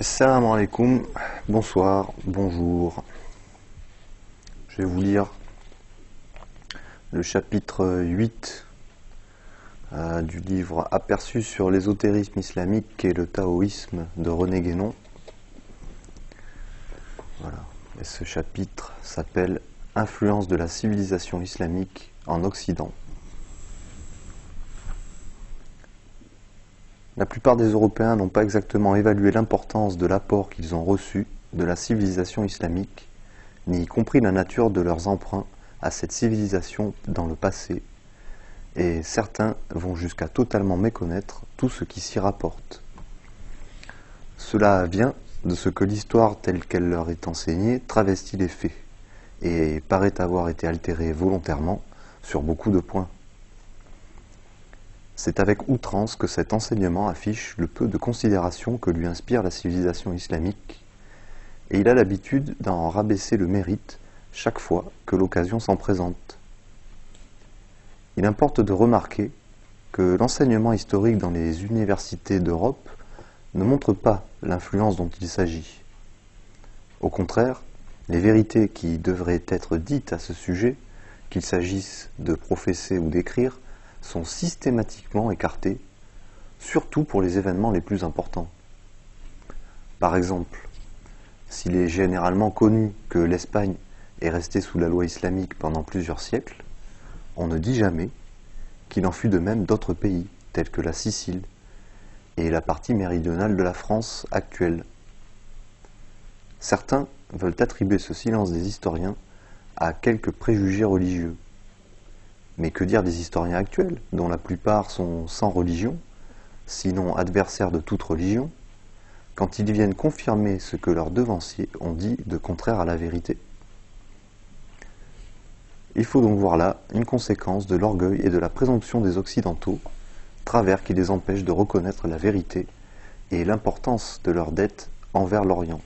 Salam alaikum, bonsoir, bonjour. Je vais vous lire le chapitre 8 du livre Aperçu sur l'ésotérisme islamique et le taoïsme de René Guénon. Voilà. Et ce chapitre s'appelle Influence de la civilisation islamique en Occident. La plupart des Européens n'ont pas exactement évalué l'importance de l'apport qu'ils ont reçu de la civilisation islamique, ni compris la nature de leurs emprunts à cette civilisation dans le passé, et certains vont jusqu'à totalement méconnaître tout ce qui s'y rapporte. Cela vient de ce que l'histoire telle qu'elle leur est enseignée travestit les faits, et paraît avoir été altérée volontairement sur beaucoup de points. C'est avec outrance que cet enseignement affiche le peu de considération que lui inspire la civilisation islamique, et il a l'habitude d'en rabaisser le mérite chaque fois que l'occasion s'en présente. Il importe de remarquer que l'enseignement historique dans les universités d'Europe ne montre pas l'influence dont il s'agit. Au contraire, les vérités qui devraient être dites à ce sujet, qu'il s'agisse de professer ou d'écrire, sont systématiquement écartés, surtout pour les événements les plus importants. Par exemple, s'il est généralement connu que l'Espagne est restée sous la loi islamique pendant plusieurs siècles, on ne dit jamais qu'il en fut de même d'autres pays, tels que la Sicile et la partie méridionale de la France actuelle. Certains veulent attribuer ce silence des historiens à quelques préjugés religieux. Mais que dire des historiens actuels, dont la plupart sont sans religion, sinon adversaires de toute religion, quand ils viennent confirmer ce que leurs devanciers ont dit de contraire à la vérité? Il faut donc voir là une conséquence de l'orgueil et de la présomption des Occidentaux, travers qui les empêche de reconnaître la vérité et l'importance de leur dette envers l'Orient.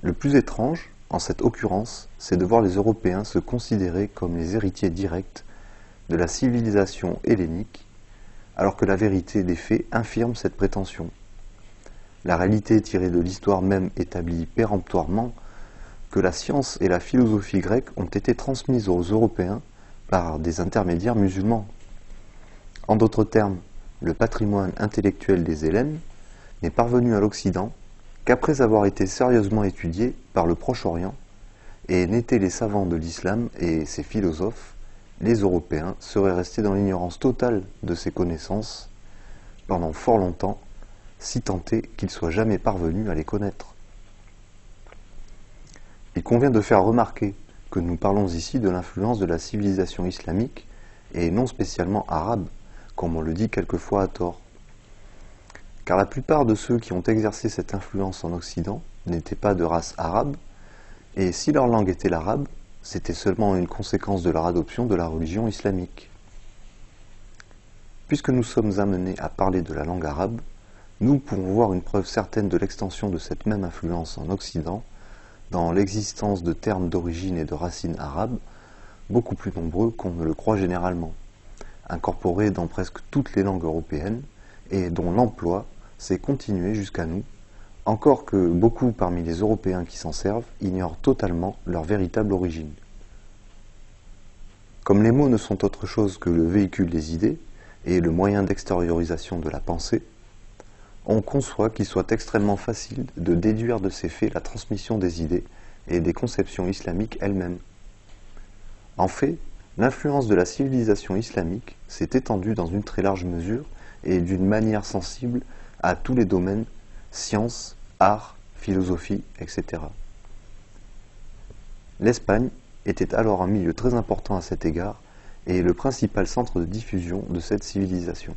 Le plus étrange, en cette occurrence, c'est de voir les Européens se considérer comme les héritiers directs de la civilisation hellénique, alors que la vérité des faits infirme cette prétention. La réalité tirée de l'histoire même établit péremptoirement que la science et la philosophie grecques ont été transmises aux Européens par des intermédiaires musulmans. En d'autres termes, le patrimoine intellectuel des Hellènes n'est parvenu à l'Occident qu'après avoir été sérieusement étudié par le Proche-Orient, et n'étaient les savants de l'islam et ses philosophes, les Européens seraient restés dans l'ignorance totale de ces connaissances pendant fort longtemps, si tant est qu'ils soient jamais parvenus à les connaître. Il convient de faire remarquer que nous parlons ici de l'influence de la civilisation islamique et non spécialement arabe, comme on le dit quelquefois à tort. Car la plupart de ceux qui ont exercé cette influence en Occident n'étaient pas de race arabe, et si leur langue était l'arabe, c'était seulement une conséquence de leur adoption de la religion islamique. Puisque nous sommes amenés à parler de la langue arabe, nous pouvons voir une preuve certaine de l'extension de cette même influence en Occident dans l'existence de termes d'origine et de racines arabes beaucoup plus nombreux qu'on ne le croit généralement, incorporés dans presque toutes les langues européennes et dont l'emploi s'est continué jusqu'à nous, encore que beaucoup parmi les Européens qui s'en servent ignorent totalement leur véritable origine. Comme les mots ne sont autre chose que le véhicule des idées et le moyen d'extériorisation de la pensée, on conçoit qu'il soit extrêmement facile de déduire de ces faits la transmission des idées et des conceptions islamiques elles-mêmes. En fait, l'influence de la civilisation islamique s'est étendue dans une très large mesure et d'une manière sensible à tous les domaines, sciences, art, philosophie, etc. L'Espagne était alors un milieu très important à cet égard et le principal centre de diffusion de cette civilisation.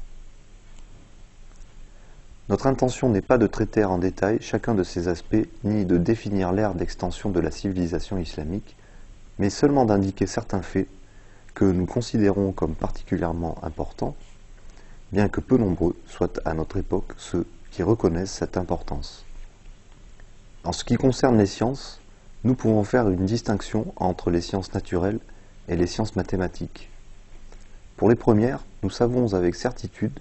Notre intention n'est pas de traiter en détail chacun de ces aspects, ni de définir l'ère d'extension de la civilisation islamique, mais seulement d'indiquer certains faits que nous considérons comme particulièrement importants, bien que peu nombreux soient à notre époque ceux qui reconnaissent cette importance. En ce qui concerne les sciences, nous pouvons faire une distinction entre les sciences naturelles et les sciences mathématiques. Pour les premières, nous savons avec certitude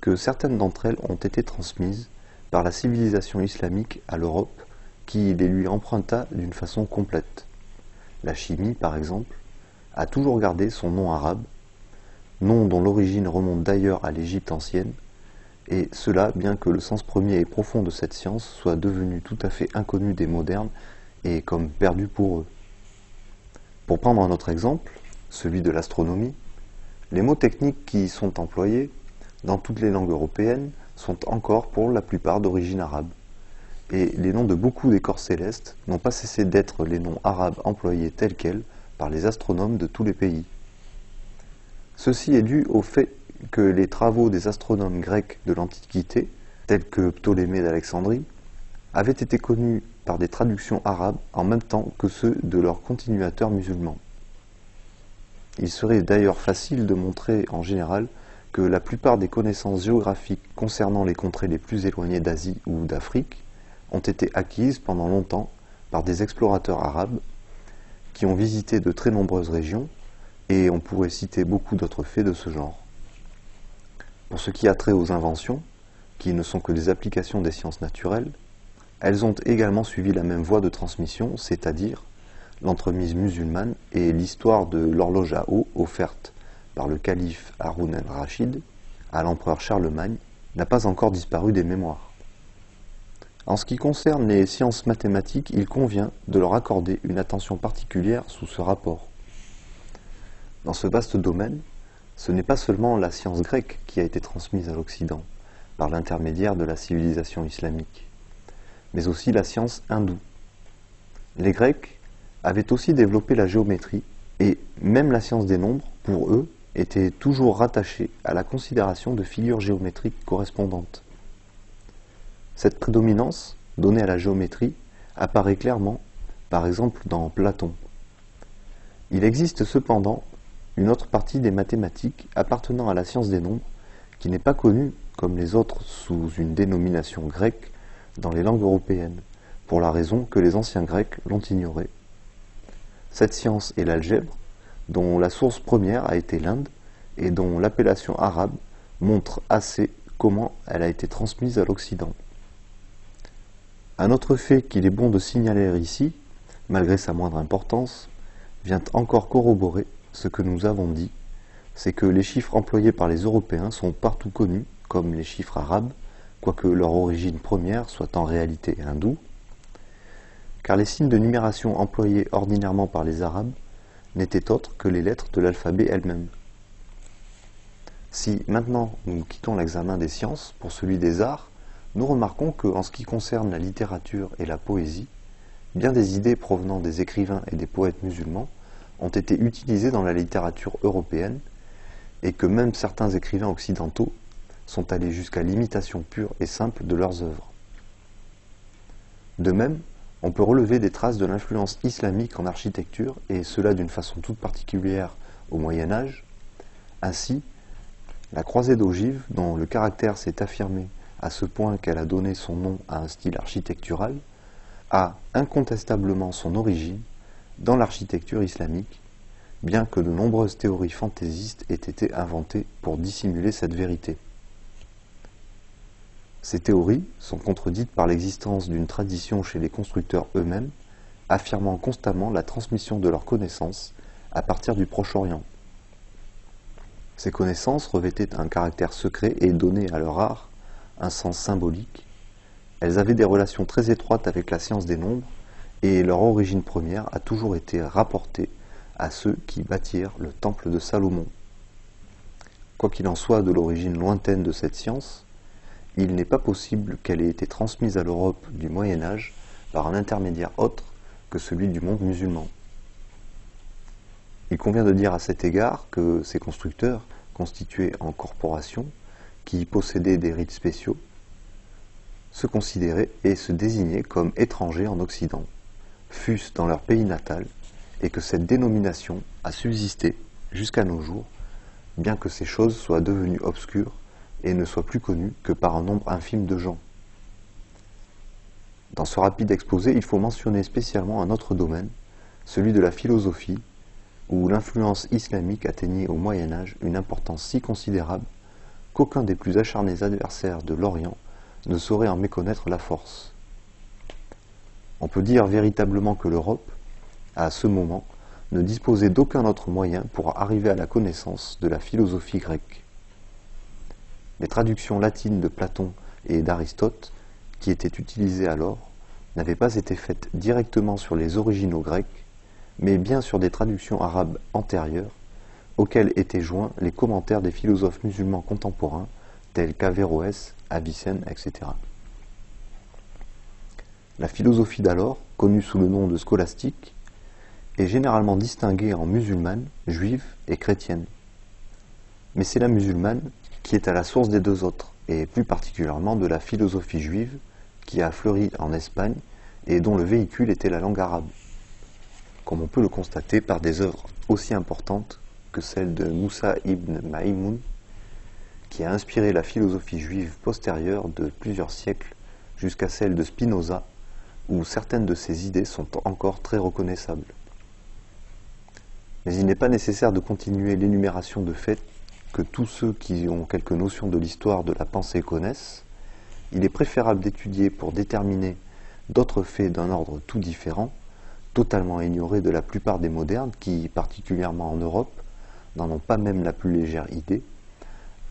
que certaines d'entre elles ont été transmises, par la civilisation islamique à l'Europe, qui les lui emprunta d'une façon complète. La chimie, par exemple, a toujours gardé son nom arabe, nom dont l'origine remonte d'ailleurs à l'Égypte ancienne, et cela bien que le sens premier et profond de cette science soit devenu tout à fait inconnu des modernes et comme perdu pour eux. Pour prendre un autre exemple, celui de l'astronomie, les mots techniques qui y sont employés dans toutes les langues européennes sont encore pour la plupart d'origine arabe, et les noms de beaucoup des corps célestes n'ont pas cessé d'être les noms arabes employés tels quels par les astronomes de tous les pays. Ceci est dû au fait que les travaux des astronomes grecs de l'Antiquité, tels que Ptolémée d'Alexandrie, avaient été connus par des traductions arabes en même temps que ceux de leurs continuateurs musulmans. Il serait d'ailleurs facile de montrer en général que la plupart des connaissances géographiques concernant les contrées les plus éloignées d'Asie ou d'Afrique ont été acquises pendant longtemps par des explorateurs arabes qui ont visité de très nombreuses régions, et on pourrait citer beaucoup d'autres faits de ce genre. Pour ce qui a trait aux inventions, qui ne sont que des applications des sciences naturelles, elles ont également suivi la même voie de transmission, c'est-à-dire l'entremise musulmane et l'histoire de l'horloge à eau offerte par le calife Haroun al-Rachid à l'empereur Charlemagne n'a pas encore disparu des mémoires. En ce qui concerne les sciences mathématiques, il convient de leur accorder une attention particulière sous ce rapport. Dans ce vaste domaine, ce n'est pas seulement la science grecque qui a été transmise à l'Occident par l'intermédiaire de la civilisation islamique, mais aussi la science hindoue. Les Grecs avaient aussi développé la géométrie, et même la science des nombres, pour eux, était toujours rattachée à la considération de figures géométriques correspondantes. Cette prédominance donnée à la géométrie apparaît clairement, par exemple, dans Platon. Il existe cependant une autre partie des mathématiques appartenant à la science des nombres qui n'est pas connue comme les autres sous une dénomination grecque dans les langues européennes, pour la raison que les anciens Grecs l'ont ignorée. Cette science est l'algèbre, dont la source première a été l'Inde et dont l'appellation arabe montre assez comment elle a été transmise à l'Occident. Un autre fait qu'il est bon de signaler ici, malgré sa moindre importance, vient encore corroborer ce que nous avons dit, c'est que les chiffres employés par les Européens sont partout connus comme les chiffres arabes, quoique leur origine première soit en réalité hindoue, car les signes de numération employés ordinairement par les Arabes n'étaient autres que les lettres de l'alphabet elles-mêmes. Si maintenant nous quittons l'examen des sciences pour celui des arts, nous remarquons qu'en ce qui concerne la littérature et la poésie, bien des idées provenant des écrivains et des poètes musulmans ont été utilisées dans la littérature européenne, et que même certains écrivains occidentaux sont allés jusqu'à l'imitation pure et simple de leurs œuvres. De même, on peut relever des traces de l'influence islamique en architecture, et cela d'une façon toute particulière au Moyen Âge. Ainsi, la croisée d'ogives, dont le caractère s'est affirmé à ce point qu'elle a donné son nom à un style architectural, a incontestablement son origine dans l'architecture islamique, bien que de nombreuses théories fantaisistes aient été inventées pour dissimuler cette vérité. Ces théories sont contredites par l'existence d'une tradition chez les constructeurs eux-mêmes, affirmant constamment la transmission de leurs connaissances à partir du Proche-Orient. Ces connaissances revêtaient un caractère secret et donnaient à leur art un sens symbolique. Elles avaient des relations très étroites avec la science des nombres, et leur origine première a toujours été rapportée à ceux qui bâtirent le temple de Salomon. Quoi qu'il en soit de l'origine lointaine de cette science, il n'est pas possible qu'elle ait été transmise à l'Europe du Moyen Âge par un intermédiaire autre que celui du monde musulman. Il convient de dire à cet égard que ces constructeurs, constitués en corporations, qui possédaient des rites spéciaux, se considéraient et se désignaient comme étrangers en Occident, fût-ce dans leur pays natal, et que cette dénomination a subsisté jusqu'à nos jours, bien que ces choses soient devenues obscures et ne soient plus connues que par un nombre infime de gens. Dans ce rapide exposé, il faut mentionner spécialement un autre domaine, celui de la philosophie, où l'influence islamique atteignait au Moyen Âge une importance si considérable qu'aucun des plus acharnés adversaires de l'Orient ne saurait en méconnaître la force. On peut dire véritablement que l'Europe, à ce moment, ne disposait d'aucun autre moyen pour arriver à la connaissance de la philosophie grecque. Les traductions latines de Platon et d'Aristote, qui étaient utilisées alors, n'avaient pas été faites directement sur les originaux grecs, mais bien sur des traductions arabes antérieures, auxquelles étaient joints les commentaires des philosophes musulmans contemporains, tels qu'Averroès, Avicenne, etc. La philosophie d'alors, connue sous le nom de scolastique, est généralement distinguée en musulmane, juive et chrétienne. Mais c'est la musulmane qui est à la source des deux autres, et plus particulièrement de la philosophie juive, qui a fleuri en Espagne et dont le véhicule était la langue arabe, comme on peut le constater par des œuvres aussi importantes que celle de Moussa ibn Maïmoun, qui a inspiré la philosophie juive postérieure de plusieurs siècles jusqu'à celle de Spinoza, où certaines de ses idées sont encore très reconnaissables. Mais il n'est pas nécessaire de continuer l'énumération de faits que tous ceux qui ont quelque notion de l'histoire de la pensée connaissent. Il est préférable d'étudier pour déterminer d'autres faits d'un ordre tout différent, totalement ignorés de la plupart des modernes qui, particulièrement en Europe, n'en ont pas même la plus légère idée,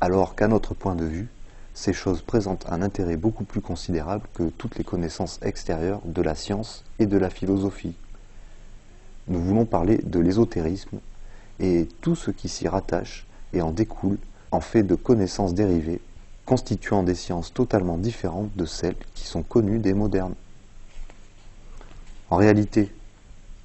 alors qu'à notre point de vue, ces choses présentent un intérêt beaucoup plus considérable que toutes les connaissances extérieures de la science et de la philosophie. Nous voulons parler de l'ésotérisme, et tout ce qui s'y rattache et en découle en fait de connaissances dérivées, constituant des sciences totalement différentes de celles qui sont connues des modernes. En réalité,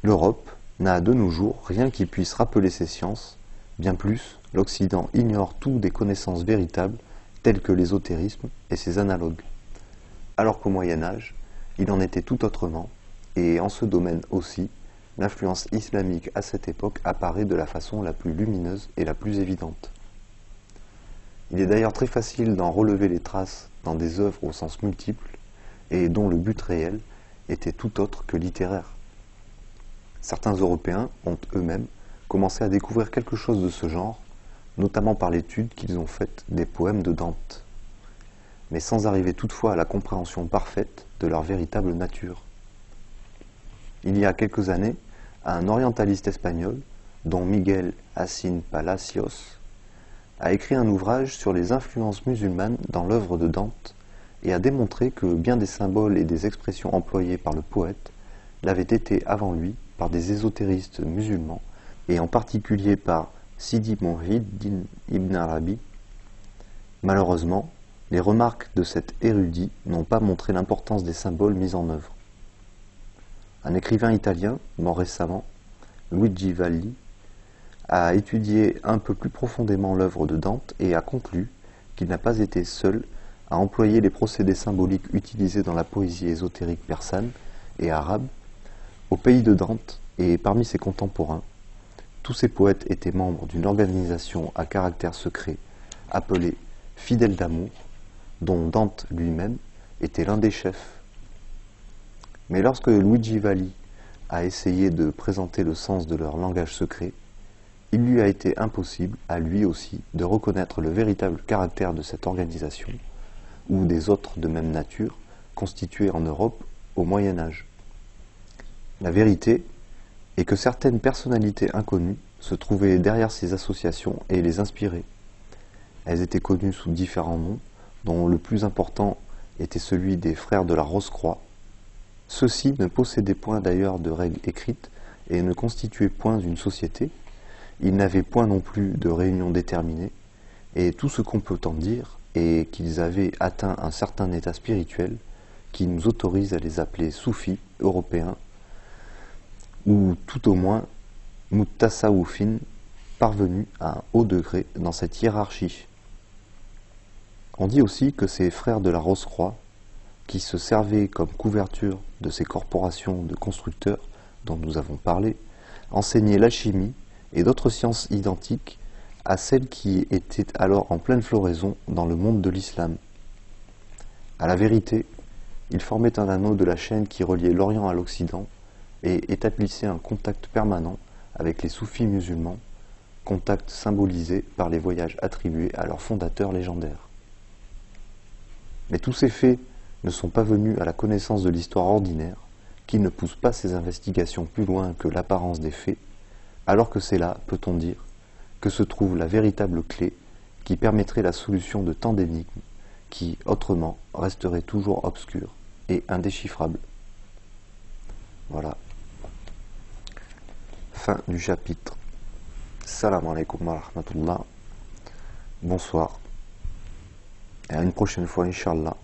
l'Europe n'a de nos jours rien qui puisse rappeler ces sciences, bien plus, l'Occident ignore tout des connaissances véritables telles que l'ésotérisme et ses analogues. Alors qu'au Moyen-Âge, il en était tout autrement, et en ce domaine aussi, l'influence islamique à cette époque apparaît de la façon la plus lumineuse et la plus évidente. Il est d'ailleurs très facile d'en relever les traces dans des œuvres au sens multiple, et dont le but réel était tout autre que littéraire. Certains Européens ont eux-mêmes commencé à découvrir quelque chose de ce genre, notamment par l'étude qu'ils ont faite des poèmes de Dante, mais sans arriver toutefois à la compréhension parfaite de leur véritable nature. Il y a quelques années, un orientaliste espagnol, dont Miguel Assin Palacios, a écrit un ouvrage sur les influences musulmanes dans l'œuvre de Dante et a démontré que bien des symboles et des expressions employées par le poète l'avaient été avant lui par des ésotéristes musulmans et en particulier par Sidi Muhyiddin ibn Arabi. Malheureusement, les remarques de cet érudit n'ont pas montré l'importance des symboles mis en œuvre. Un écrivain italien, mort récemment, Luigi Valli, a étudié un peu plus profondément l'œuvre de Dante et a conclu qu'il n'a pas été seul à employer les procédés symboliques utilisés dans la poésie ésotérique persane et arabe. Au pays de Dante et parmi ses contemporains, tous ces poètes étaient membres d'une organisation à caractère secret appelée Fidèles d'amour, dont Dante lui-même était l'un des chefs. Mais lorsque Luigi Valli a essayé de présenter le sens de leur langage secret, il lui a été impossible, à lui aussi, de reconnaître le véritable caractère de cette organisation, ou des autres de même nature, constituées en Europe au Moyen Âge. La vérité est que certaines personnalités inconnues se trouvaient derrière ces associations et les inspiraient. Elles étaient connues sous différents noms, dont le plus important était celui des frères de la Rose-Croix. Ceux-ci ne possédaient point d'ailleurs de règles écrites et ne constituaient point une société. Ils n'avaient point non plus de réunion déterminée, et tout ce qu'on peut en dire est qu'ils avaient atteint un certain état spirituel qui nous autorise à les appeler soufis européens, ou tout au moins mutasawwifin, parvenus à un haut degré dans cette hiérarchie. On dit aussi que ces frères de la Rose-Croix, qui se servaient comme couverture de ces corporations de constructeurs dont nous avons parlé, enseignaient l'alchimie et d'autres sciences identiques à celles qui étaient alors en pleine floraison dans le monde de l'islam. À la vérité, ils formaient un anneau de la chaîne qui reliait l'Orient à l'Occident et établissaient un contact permanent avec les soufis musulmans, contact symbolisé par les voyages attribués à leurs fondateurs légendaires. Mais tous ces faits ne sont pas venus à la connaissance de l'histoire ordinaire, qui ne pousse pas ses investigations plus loin que l'apparence des faits, alors que c'est là, peut-on dire, que se trouve la véritable clé qui permettrait la solution de tant d'énigmes qui, autrement, resteraient toujours obscures et indéchiffrables. Voilà. Fin du chapitre. Salam alaikum wa rahmatullah. Bonsoir. Et à une prochaine fois, Inch'Allah.